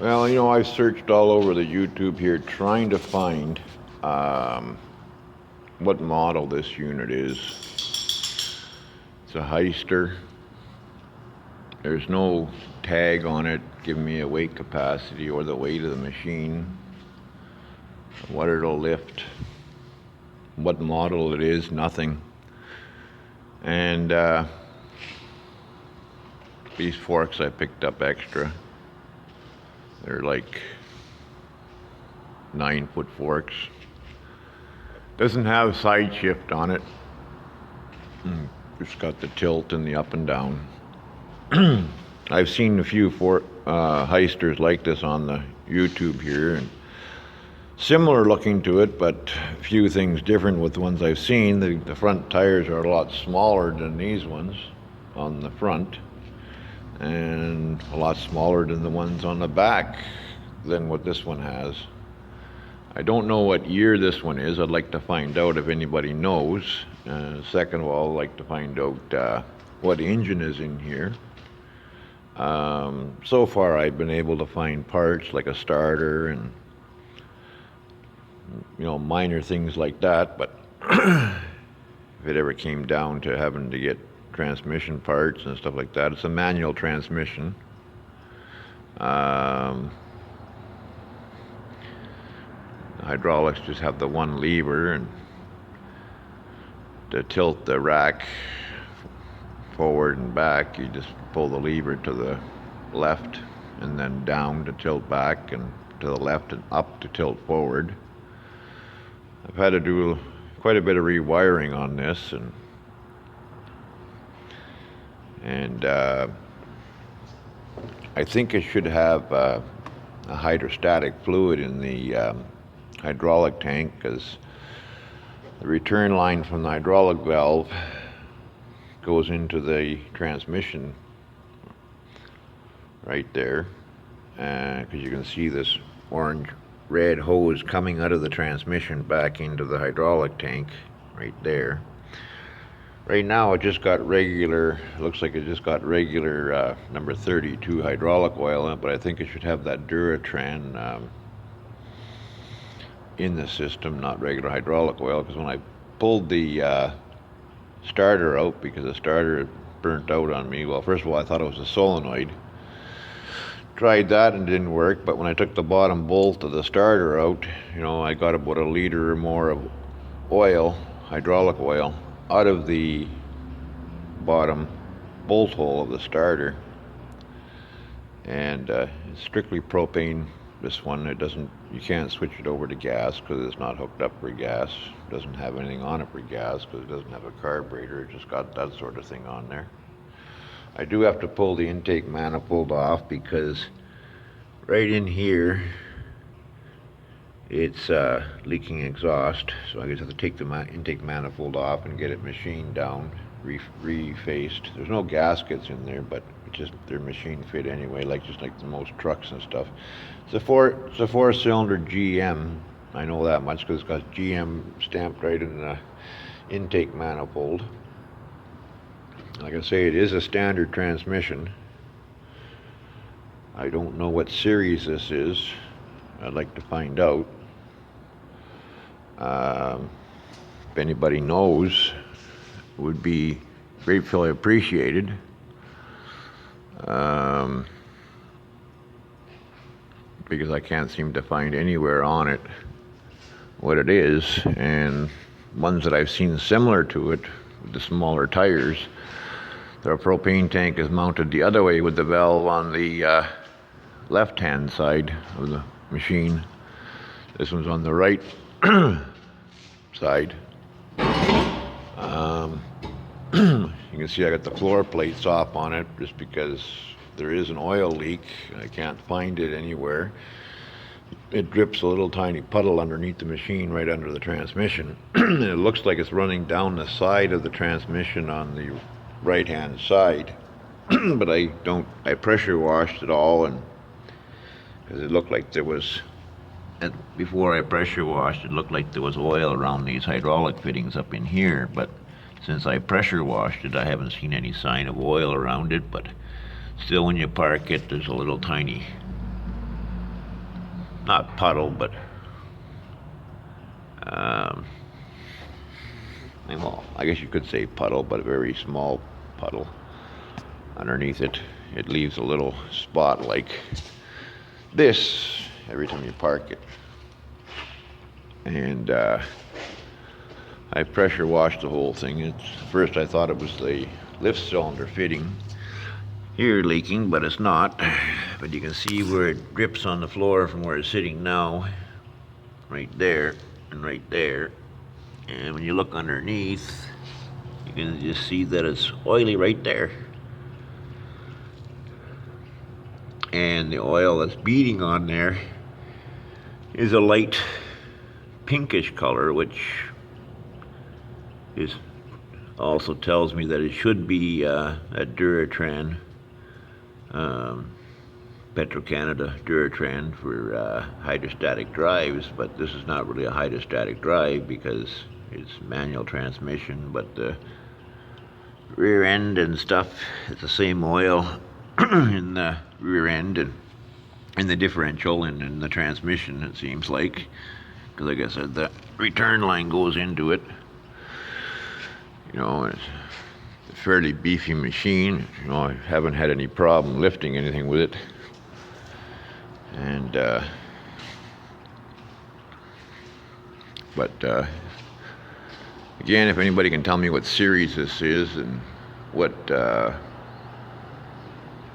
Well, I've searched all over the YouTube here trying to find what model this unit is. It's a Hyster. There's no tag on it giving me a weight capacity or the weight of the machine, what it'll lift, what model it is, nothing. And these forks I picked up extra. They're like 9-foot forks. Doesn't have side shift on it. Just got the tilt and the up and down. I've seen a few Hysters like this on the YouTube here, and similar looking to it, but a few things different with the ones I've seen. The front tires are a lot smaller than these ones on the front, and a lot smaller than the ones on the back than what this one has. I don't know what year this one is. I'd like to find out if anybody knows. Second of all, I'd like to find out what engine is in here. So far I've been able to find parts like a starter and minor things like that, but if it ever came down to having to get transmission parts and stuff like that, it's a manual transmission. The hydraulics just have the one lever, and to tilt the rack forward and back, you just pull the lever to the left and then down to tilt back, and to the left and up to tilt forward. I've had to do quite a bit of rewiring on this, and I think it should have a hydrostatic fluid in the hydraulic tank, because the return line from the hydraulic valve goes into the transmission right there, because you can see this orange red hose coming out of the transmission back into the hydraulic tank right there. Right now it just got regular, looks like it just got regular number 32 hydraulic oil in it, but I think it should have that Duratran in the system, not regular hydraulic oil, because when I pulled the starter out, because the starter had burnt out on me, well, first of all, I thought it was a solenoid. Tried that and didn't work, but when I took the bottom bolt of the starter out, I got about 1 liter or more of oil, hydraulic oil, out of the bottom bolt hole of the starter. And it's strictly propane, this one. You can't switch it over to gas because it's not hooked up for gas. It doesn't have anything on it for gas because it doesn't have a carburetor. It just got that sort of thing on there. I do have to pull the intake manifold off, because right in here it's leaking exhaust, so I just have to take the intake manifold off and get it machined down, refaced. There's no gaskets in there, but they're machine fit anyway, just like the most trucks and stuff. It's a four-cylinder GM. I know that much because it's got GM stamped right in the intake manifold. Like I say, it is a standard transmission. I don't know what series this is. I'd like to find out. If anybody knows, it would be gratefully appreciated. Because I can't seem to find anywhere on it what it is, and ones that I've seen similar to it with the smaller tires, their propane tank is mounted the other way with the valve on the left-hand side of the machine. This one's on the right side. You can see I got the floor plates off on it just because there is an oil leak. I can't find it anywhere. It drips a little tiny puddle underneath the machine right under the transmission. And it looks like it's running down the side of the transmission on the right hand side. But I pressure washed it all, and because it looked like there was, and before I pressure washed, it looked like there was oil around these hydraulic fittings up in here, but since I pressure washed it, I haven't seen any sign of oil around it. But still, when you park it, there's a little tiny not puddle, but um, well, I guess you could say puddle, but a very small puddle underneath it. It leaves a little spot like this every time you park it. And I pressure washed the whole thing. First I thought it was the lift cylinder fitting here leaking, but it's not. But you can see where it drips on the floor from where it's sitting now, right there and right there. And when you look underneath, you can just see that it's oily right there. And the oil that's beading on there is a light pinkish color, which is also tells me that it should be a Duratran, Petro-Canada Duratran for hydrostatic drives, but this is not really a hydrostatic drive because it's manual transmission, but the rear end and stuff, it's the same oil in the rear end and in the differential and in the transmission, it seems like, because like I said, the return line goes into it. You know, it's a fairly beefy machine. You know, I haven't had any problem lifting anything with it. And again, if anybody can tell me what series this is and what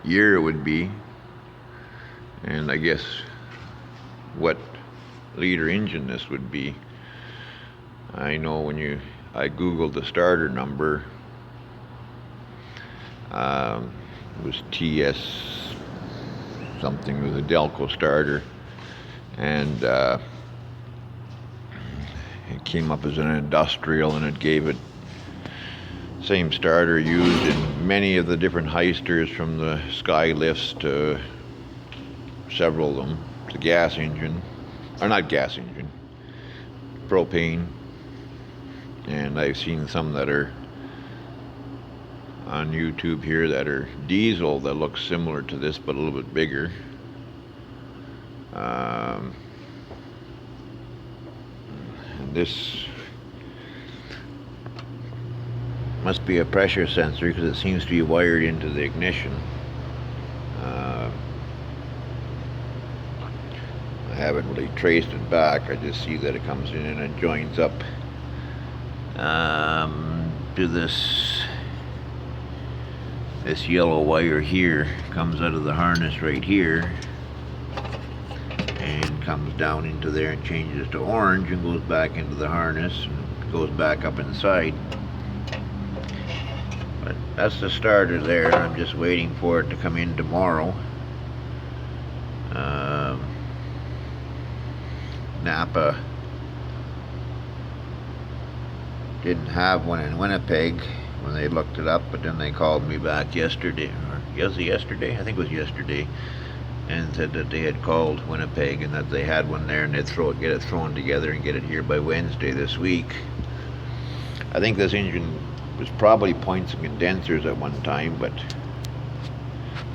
year it would be, and I guess what liter engine this would be. I know when I googled the starter number, it was TS something, it was a Delco starter, and it came up as an industrial, and it gave it same starter used in many of the different Hysters, from the sky lifts to several of them. The gas engine, or not gas engine, propane, and I've seen some that are on YouTube here that are diesel that look similar to this but a little bit bigger. And this must be a pressure sensor because it seems to be wired into the ignition. I haven't really traced it back. I just see that it comes in and it joins up to this yellow wire here, comes out of the harness right here and comes down into there and changes to orange and goes back into the harness and goes back up inside. But that's the starter there. I'm just waiting for it to come in tomorrow. Napa didn't have one in Winnipeg when they looked it up, but then they called me back yesterday, or was it yesterday? I think it was yesterday, and said that they had called Winnipeg and that they had one there and they'd get it thrown together and get it here by Wednesday this week. I think this engine was probably points and condensers at one time, but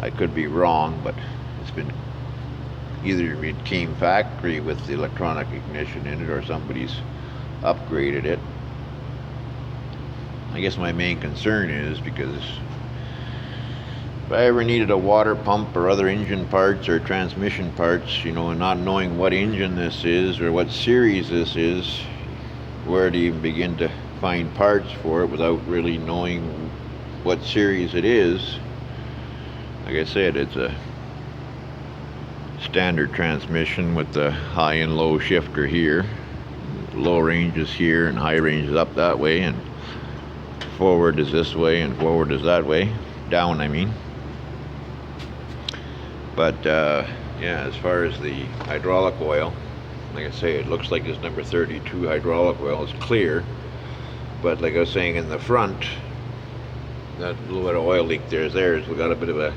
I could be wrong. But it's been either it came factory with the electronic ignition in it or somebody's upgraded it. I guess my main concern is because if I ever needed a water pump or other engine parts or transmission parts, you know, and not knowing what engine this is or what series this is, where to even begin to find parts for it without really knowing what series it is. Like I said, it's a standard transmission with the high and low shifter here. Low range is here and high range is up that way, and forward is this way and forward is that way, down I mean. But yeah, as far as the hydraulic oil, like I say, it looks like this number 32 hydraulic oil is clear, but like I was saying, in the front, that little bit of oil leak there's got a bit of a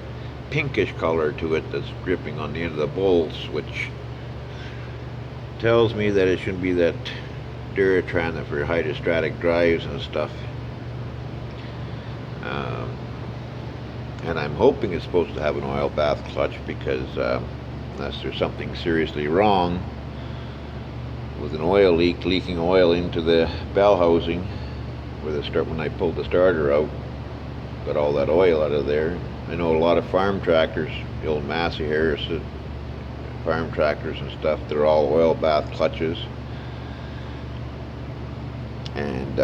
pinkish color to it that's dripping on the end of the bolts, which tells me that it should be that Duratran for hydrostatic drives and stuff. And I'm hoping it's supposed to have an oil bath clutch because unless there's something seriously wrong with an oil leak, leaking oil into the bell housing where when I pulled the starter out, got all that oil out of there. I know a lot of farm tractors, the old Massey Harris farm tractors and stuff, they're all oil bath clutches. And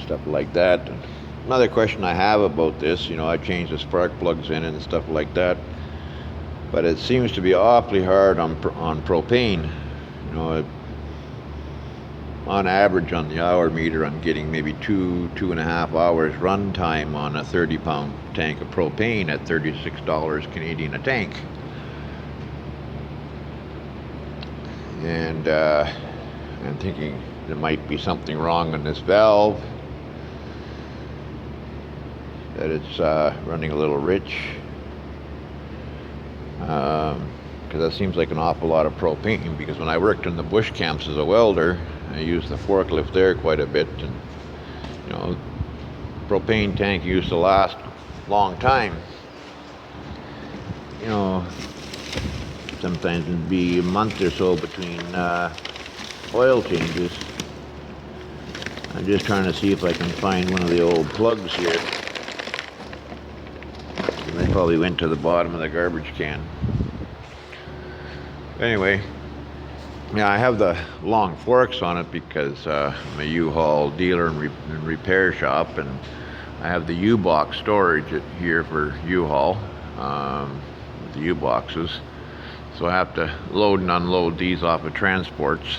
stuff like that. Another question I have about this, I changed the spark plugs in and stuff like that, but it seems to be awfully hard on propane. On average on the hour meter, I'm getting maybe 2.5 hours run time on a 30-pound tank of propane at $36 Canadian a tank. And I'm thinking there might be something wrong on this valve, that it's running a little rich, because that seems like an awful lot of propane, because when I worked in the bush camps as a welder, I used the forklift there quite a bit, and propane tank used to last a long time. Sometimes it'd be a month or so between oil changes. I'm just trying to see if I can find one of the old plugs here. They probably went to the bottom of the garbage can. Anyway, yeah, I have the long forks on it because I'm a U-Haul dealer and repair shop, and I have the U-box storage here for U-Haul, the U-boxes. So I have to load and unload these off of transports.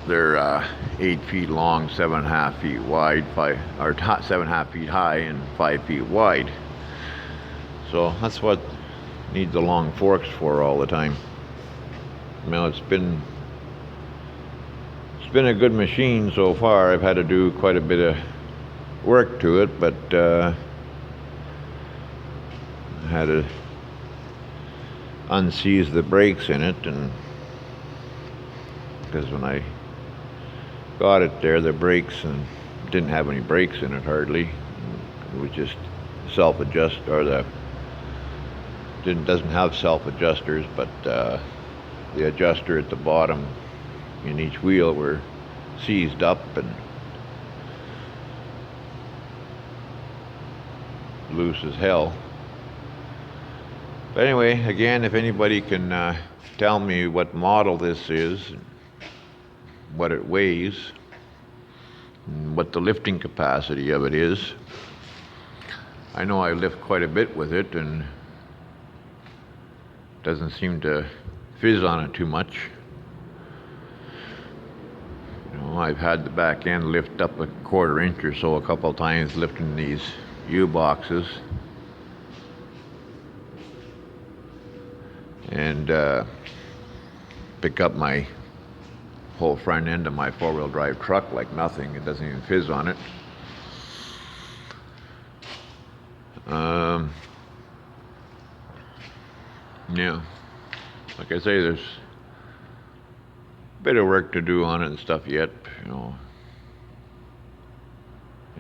They're 8 feet long, 7.5 feet wide, 7.5 feet high, and 5 feet wide. So that's what need the long forks for all the time. Now it's been a good machine so far. I've had to do quite a bit of work to it, but I had to unseize the brakes in it, and because when I got it there, the brakes and didn't have any brakes in it hardly. It was just self-adjust, or doesn't have self-adjusters, but the adjuster at the bottom in each wheel were seized up and loose as hell. But anyway, again, if anybody can tell me what model this is, what it weighs, and what the lifting capacity of it is. I know I lift quite a bit with it, and doesn't seem to fizz on it too much. I've had the back end lift up a 1/4 inch or so a couple of times lifting these U-boxes, and pick up my whole front end of my 4-wheel drive truck like nothing. It doesn't even fizz on it. Yeah, like I say, there's a bit of work to do on it and stuff yet,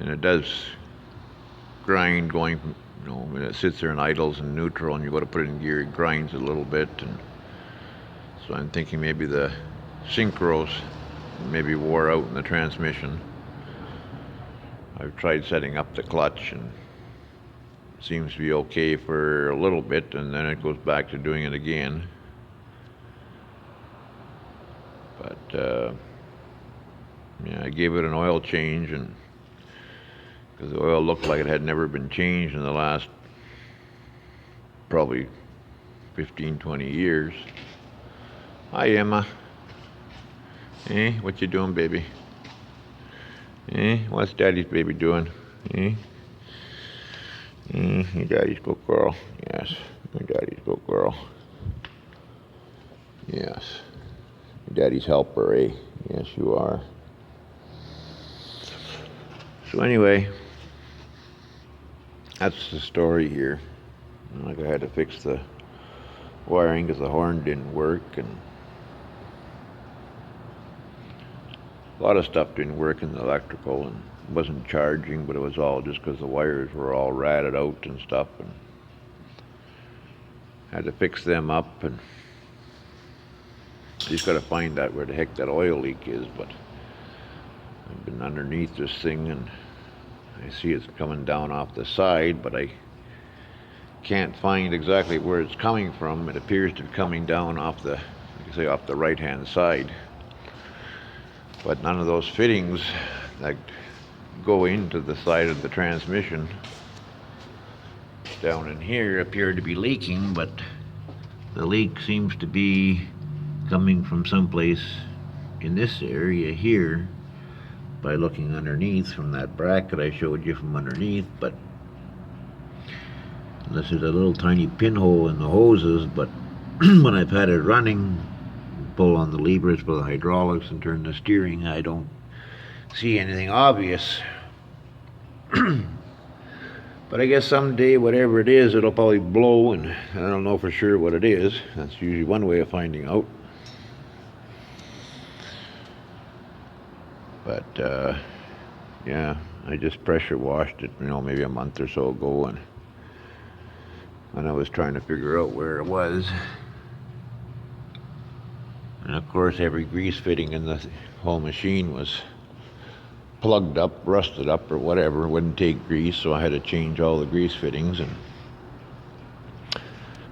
and it does grind going, when it sits there in idles and neutral and you got to put it in gear, it grinds a little bit. And so I'm thinking maybe the synchros maybe wore out in the transmission. I've tried setting up the clutch, and it seems to be okay for a little bit, and then it goes back to doing it again. But yeah, I gave it an oil change, and because the oil looked like it had never been changed in the last probably 15-20 years. Hi, Emma. What you doing, baby? What's Daddy's baby doing? Your Daddy's good girl. Yes, your Daddy's good girl. Yes. Your Daddy's helper, eh? Yes, you are. So anyway, that's the story here. Like, I had to fix the wiring because the horn didn't work, and a lot of stuff didn't work in the electrical, and wasn't charging, but it was all just because the wires were all ratted out and stuff, and had to fix them up. And just got to find out where the heck that oil leak is. But I've been underneath this thing, and I see it's coming down off the side, but I can't find exactly where it's coming from. It appears to be coming down off the, like I say, off the right-hand side. But none of those fittings that go into the side of the transmission down in here appear to be leaking, but the leak seems to be coming from someplace in this area here by looking underneath from that bracket I showed you from underneath. But unless there's a little tiny pinhole in the hoses, but when I've had it running, pull on the levers for the hydraulics and turn the steering, I don't see anything obvious. But I guess someday, whatever it is, it'll probably blow, and I don't know for sure what it is. That's usually one way of finding out. But yeah, I just pressure washed it, maybe a month or so ago, and when I was trying to figure out where it was. And of course, every grease fitting in the whole machine was plugged up, rusted up, or whatever. It wouldn't take grease, so I had to change all the grease fittings. And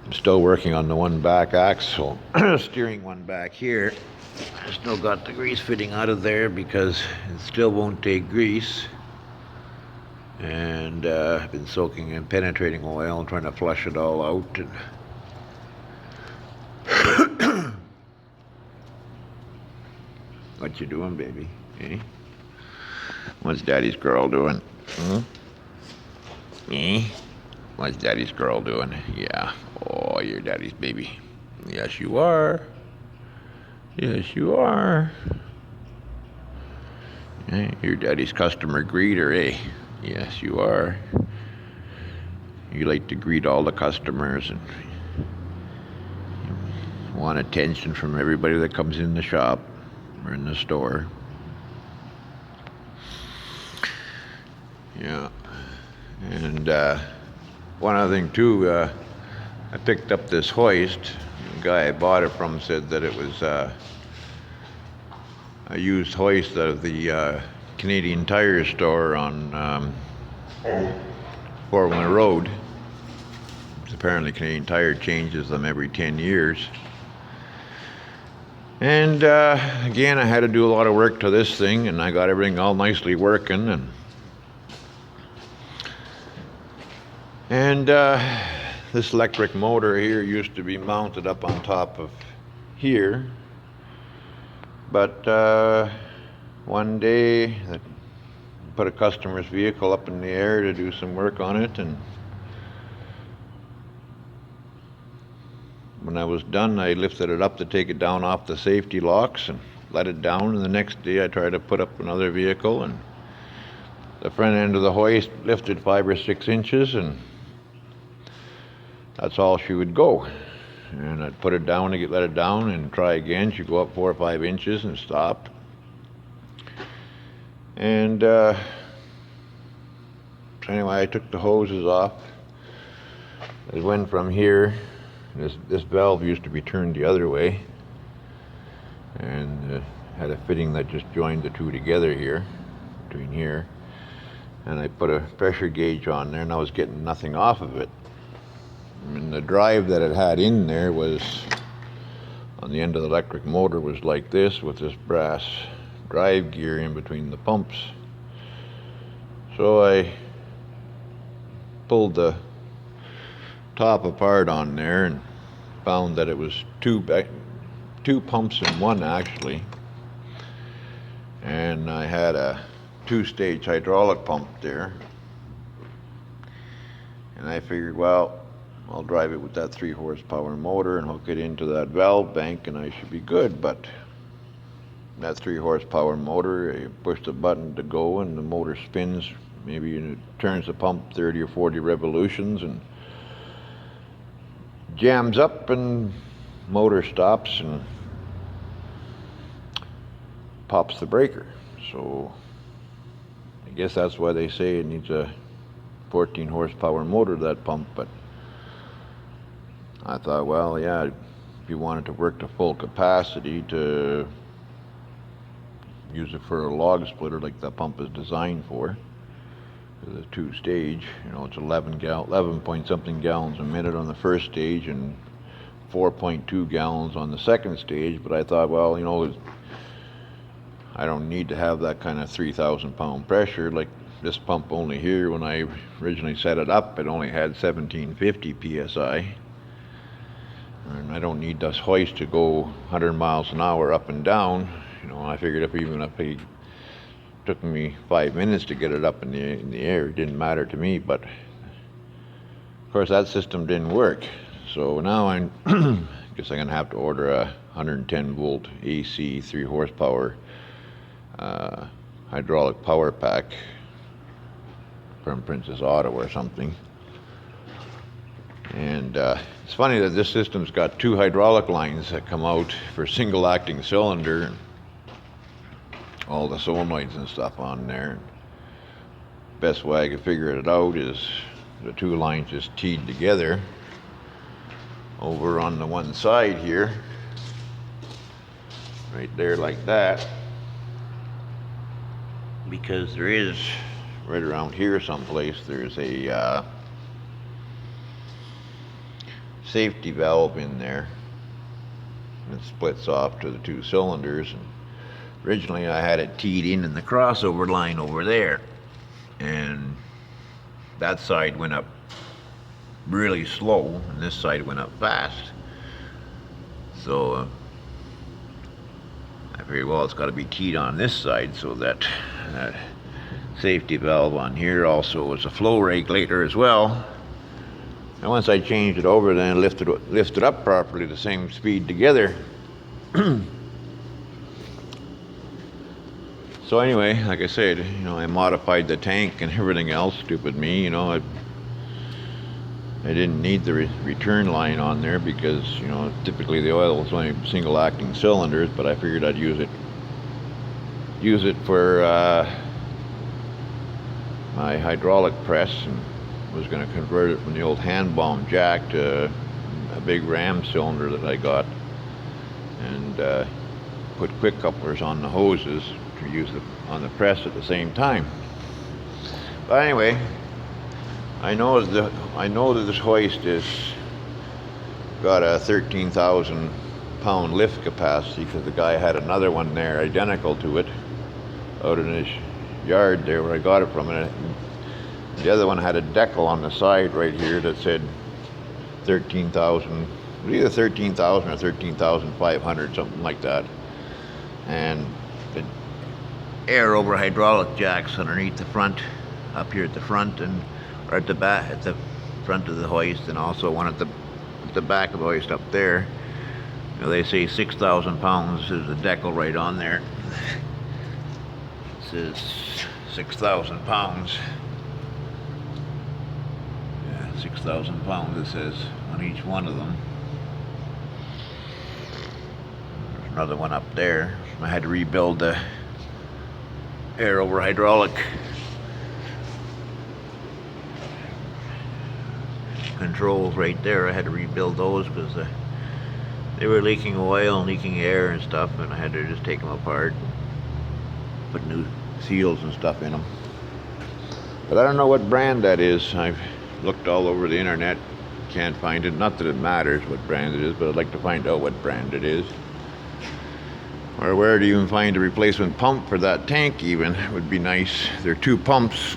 I'm still working on the one back axle, steering one back here. I still got the grease fitting out of there because it still won't take grease. And I've been soaking in penetrating oil and trying to flush it all out. And what you doing, baby? Eh? What's Daddy's girl doing? Eh? What's Daddy's girl doing? Yeah. Oh, you're Daddy's baby. Yes, you are. Yes, you are. Eh? You're Daddy's customer greeter, eh? Yes, you are. You like to greet all the customers and you want attention from everybody that comes in the shop or in the store. Yeah. And one other thing too, I picked up this hoist. The guy I bought it from said that it was a used hoist out of the Canadian Tire store on Fort Winter Road. Apparently Canadian Tire changes them every 10 years. And again, I had to do a lot of work to this thing, and I got everything all nicely working. And this electric motor here used to be mounted up on top of here. But one day, I put a customer's vehicle up in the air to do some work on it, and when I was done, I lifted it up to take it down off the safety locks and let it down, and the next day I tried to put up another vehicle, and the front end of the hoist lifted 5 or 6 inches, and that's all she would go. And I'd put it down to let it down and try again. She'd go up 4 or 5 inches and stop. And so anyway, I took the hoses off. It went from here. This valve used to be turned the other way, and had a fitting that just joined the two together here, between here. And I put a pressure gauge on there, and I was getting nothing off of it. And the drive that it had in there was, on the end of the electric motor, was like this, with this brass drive gear in between the pumps. So I pulled the top apart on there and found that it was two pumps in one, actually. And I had a 2-stage hydraulic pump there. And I figured, well, I'll drive it with that 3 horsepower motor and hook it into that valve bank and I should be good. But that 3 horsepower motor, you push the button to go and the motor spins, maybe it turns the pump 30 or 40 revolutions and jams up, and motor stops and pops the breaker. So I guess that's why they say it needs a 14 horsepower motor, that pump. But I thought, well, yeah, if you wanted to work to full capacity to use it for a log splitter like that pump is designed for, the 2-stage, you know, it's 11 point something gallons a minute on the first stage and 4.2 gallons on the second stage. But I thought, well, you know, I don't need to have that kind of 3,000 pound pressure. Like this pump only here, when I originally set it up, it only had 1750 psi. And I don't need this hoist to go 100 miles an hour up and down. You know, I figured if it took me 5 minutes to get it up in the air, it didn't matter to me. But of course that system didn't work. So now I guess I'm gonna have to order a 110 volt AC 3 horsepower hydraulic power pack from Princess Auto or something. And it's funny that this system's got 2 hydraulic lines that come out for single acting cylinder, and all the solenoids and stuff on there. Best way I could figure it out is the 2 lines just teed together over on the one side here, right there like that, because there is right around here someplace there's a safety valve in there, and it splits off to the 2 cylinders. And originally I had it teed in the crossover line over there, and that side went up really slow and this side went up fast. So I figured, well, it's got to be teed on this side so that that safety valve on here also is a flow regulator as well. And once I changed it over, then lifted up properly, the same speed together. So anyway, like I said, you know, I modified the tank and everything else. Stupid me, you know. I didn't need the return line on there because, you know, typically the oil is only single acting cylinders, but I figured I'd use it for my hydraulic press, and was going to convert it from the old hand bomb jack to a big ram cylinder that I got, and put quick couplers on the hoses to use on the press at the same time. But anyway, I know that this hoist is got a 13,000 pound lift capacity, because the guy had another one there identical to it out in his yard there where I got it from, and the other one had a decal on the side right here that said 13,000, either 13,000 or 13,500, something like that. And the air over hydraulic jacks underneath the front, up here at the front, and or at the back, at the front of the hoist, and also one at the back of the hoist up there. You know, they say 6,000 pounds. There's a decal right on there. It says 6,000 pounds. Yeah, 6,000 pounds it says on each one of them. There's another one up there. I had to rebuild the air over hydraulic controls right there. I had to rebuild those because they were leaking oil and leaking air and stuff, and I had to just take them apart, put new seals and stuff in them. But I don't know what brand that is. I've looked all over the internet, can't find it. Not that it matters what brand it is, but I'd like to find out what brand it is, or where do you even find a replacement pump for that tank even. It would be nice. There are 2 pumps.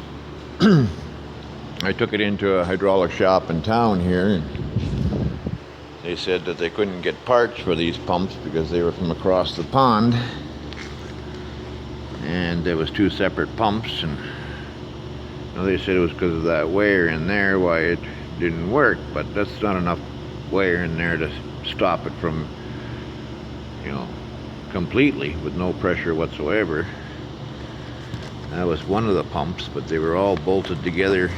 I took it into a hydraulic shop in town here, and they said that they couldn't get parts for these pumps because they were from across the pond, and there was 2 separate pumps, and you know, they said it was because of that wear in there why it didn't work. But that's not enough wear in there to stop it from, you know, completely with no pressure whatsoever. That was one of the pumps, but they were all bolted together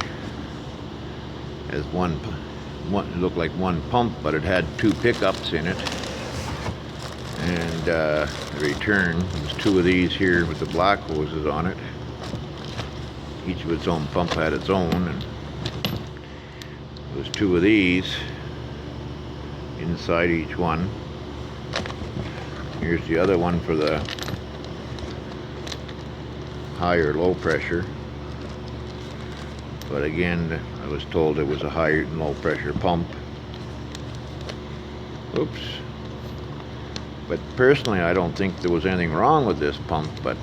as one. It looked like one pump, but it had 2 pickups in it, and the return was 2 of these here with the black hoses on it, each of its own pump had its own, and there was 2 of these inside each one. Here's the other one for the high or low pressure, but again I was told it was a high and low pressure pump. Oops. But personally I don't think there was anything wrong with this pump, but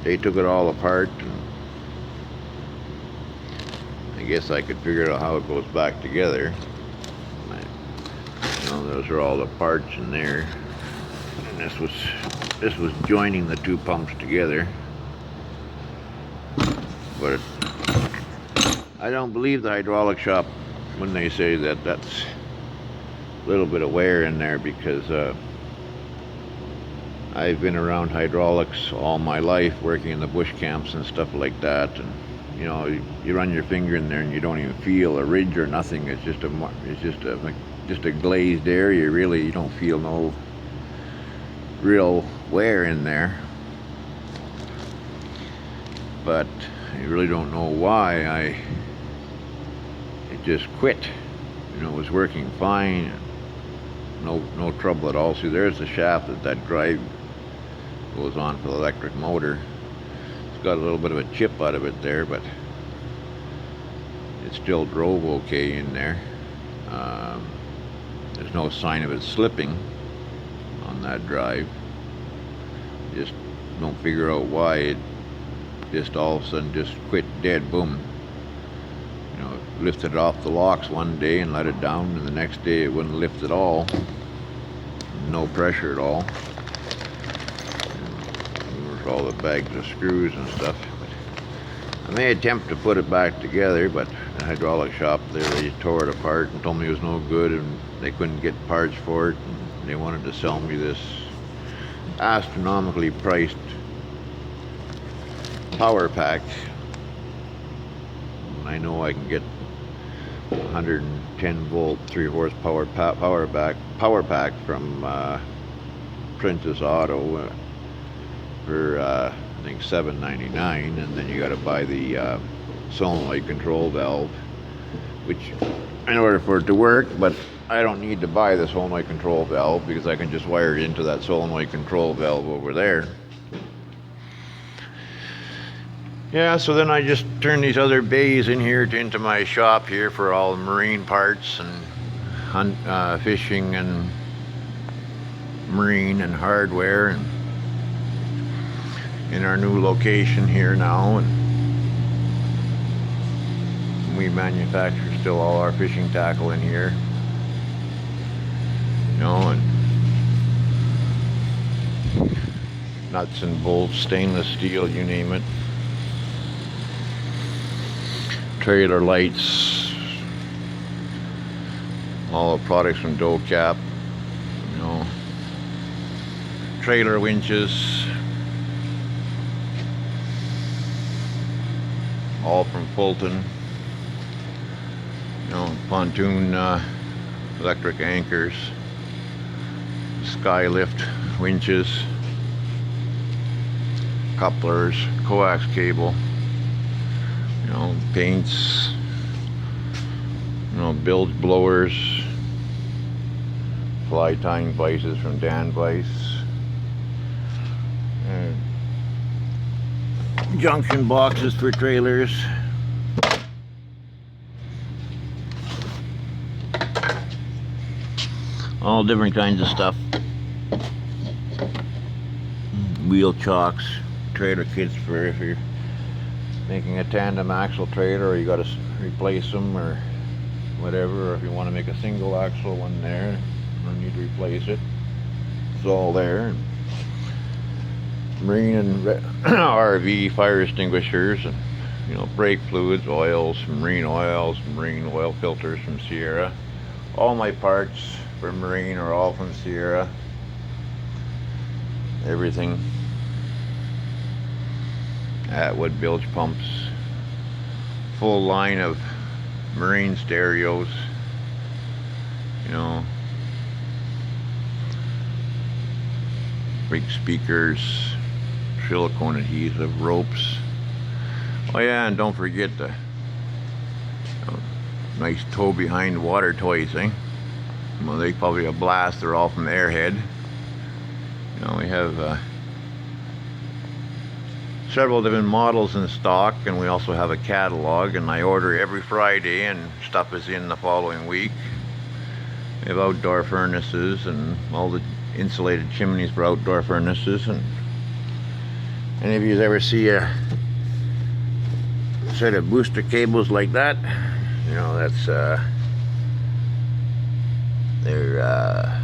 they took it all apart, and I guess I could figure out how it goes back together. You know, those are all the parts in there, and this was joining the 2 pumps together. But I don't believe the hydraulic shop when they say that that's a little bit of wear in there, because I've been around hydraulics all my life, working in the bush camps and stuff like that, and you know, you run your finger in there and you don't even feel a ridge or nothing. It's just a glazed area. Really, you don't feel no real wear in there. But I really don't know why it just quit. You know, it was working fine, no trouble at all. See, there's the shaft that drive goes on for the electric motor. It's got a little bit of a chip out of it there, but it still drove okay in there. There's no sign of it slipping on that drive. Just don't figure out why it just all of a sudden just quit dead. Boom. You know, lifted it off the locks one day and let it down, and the next day it wouldn't lift at all. No pressure at all. There's all the bags of screws and stuff. I may attempt to put it back together, but the hydraulic shop there, they tore it apart and told me it was no good, and they couldn't get parts for it, and they wanted to sell me this astronomically priced power pack. I know I can get 110 volt 3 horsepower power pack from Princess Auto for I think $7.99, and then you got to buy the solenoid control valve, which in order for it to work, but I don't need to buy the solenoid control valve because I can just wire it into that solenoid control valve over there. Yeah, so then I just turn these other bays in here into my shop here for all the marine parts and fishing and marine and hardware, and in our new location here now, and we manufacture still all our fishing tackle in here, you know, and nuts and bolts, stainless steel, you name it. Trailer lights, all the products from DoCap, you know, trailer winches, all from Fulton, you know, pontoon electric anchors, skylift winches, couplers, coax cable, you know, paints, you know, bilge blowers, fly tying vices from Dan Vice, and junction boxes for trailers, all different kinds of stuff, wheel chocks, trailer kits for if you're making a tandem axle trailer, or you got to replace them or whatever, or if you want to make a single axle one there, you need to replace it. It's all there. Marine and RV fire extinguishers, and you know, brake fluids, oils, marine oil filters from Sierra. All my parts for marine are all from Sierra. Everything. Atwood bilge pumps, full line of marine stereos, you know, big speakers, silicone adhesive, ropes, Oh yeah, and don't forget the nice tow behind water toys, eh? Well, they probably a blast. They're all from the Airhead. You know, we have several different models in stock, and we also have a catalog, and I order every Friday and stuff is in the following week. We have outdoor furnaces and all the insulated chimneys for outdoor furnaces. And any of you ever see a set of booster cables like that, you know, that's they're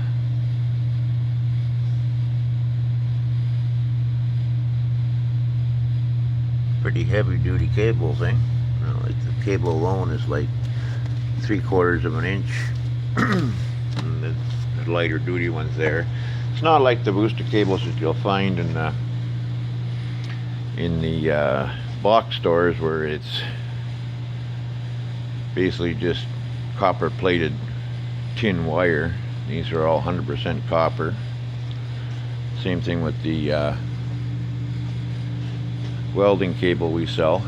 pretty heavy duty cables, eh? You know, like the cable alone is like 3/4 of an inch. And the lighter duty ones there. It's not like the booster cables that you'll find in the box stores, where it's basically just copper plated tin wire. These are all 100% copper. Same thing with the welding cable we sell.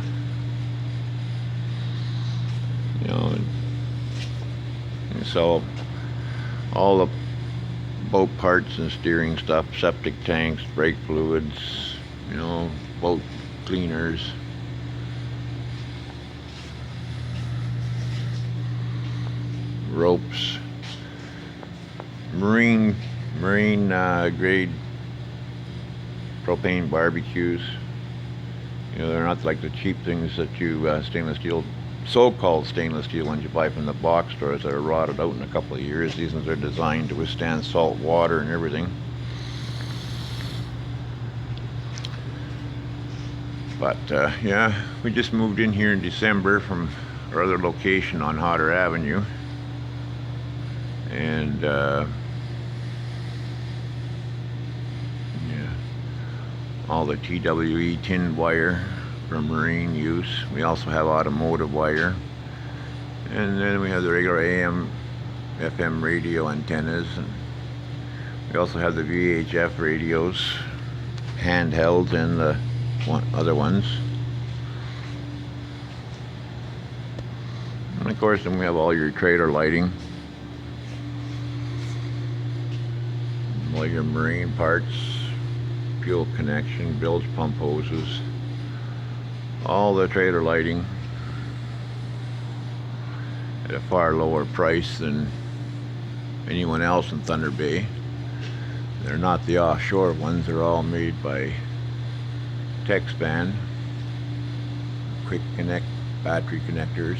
You know, and sell all the boat parts and steering stuff, septic tanks, brake fluids, you know, boat cleaners. Ropes, marine grade propane barbecues. You know, they're not like the cheap things that you stainless steel, so-called stainless steel ones you buy from the box stores that are rotted out in a couple of years. These ones are designed to withstand salt water and everything. But yeah, we just moved in here in December from our other location on Hodder Avenue. And yeah, all the TWE tin wire for marine use. We also have automotive wire, and then we have the regular AM FM radio antennas, and we also have the VHF radios, handhelds, and the other ones. And of course, then we have all your trailer lighting, all your marine parts, fuel connection, bilge pump hoses, all the trailer lighting at a far lower price than anyone else in Thunder Bay. They're not the offshore ones. They're all made by TechSpan, quick connect battery connectors.